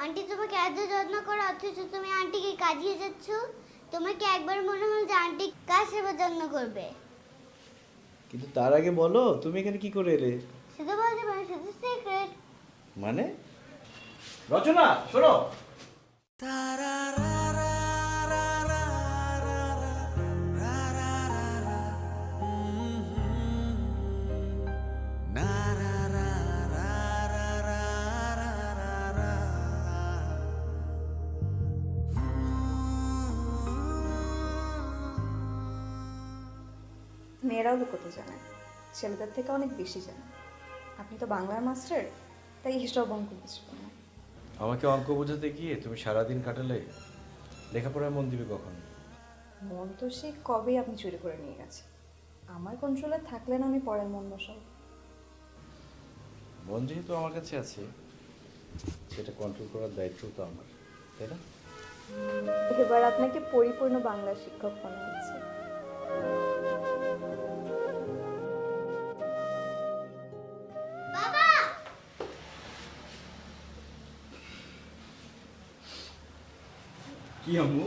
Aunty তোমাকে এত যত্ন করে অথচ তুমি আন্টিকে কাজিয়ে যাচ্ছ। তোমাকে একবার মনে হলো যে আন্টি কার সেবা যত্ন করবে। কিন্তু তার আগে বলো তুমি এখানে কি করে এলে? শুধু বলতে পারো, শুধু সিক্রেট। মানে রচনা শোনো। মেয়েরাও লুকোতে জানে, ছেলেদের থেকে অনেক বেশি জানে। আপনি তো বাংলার মাস্টার, তাই হিসাব অঙ্ক বুঝবেন না। আমাকে অঙ্ক বোঝাতে গিয়ে তুমি সারাদিন কাটালে, লেখাপড়ায় মন দিবে কখন? মন তো সে কবেই আপনি চুরি করে নিয়ে গেছে। আমার কন্ট্রোলে থাকলে না আমি পরের মন বসাবো। মন যেহেতু আমার কাছে আছে, সেটা কন্ট্রোল করার দায়িত্ব তো আমার, তাই না? এবার আপনাকে পরিপূর্ণ বাংলা শিক্ষক মনে হচ্ছে। বাবা, কি আম্মু?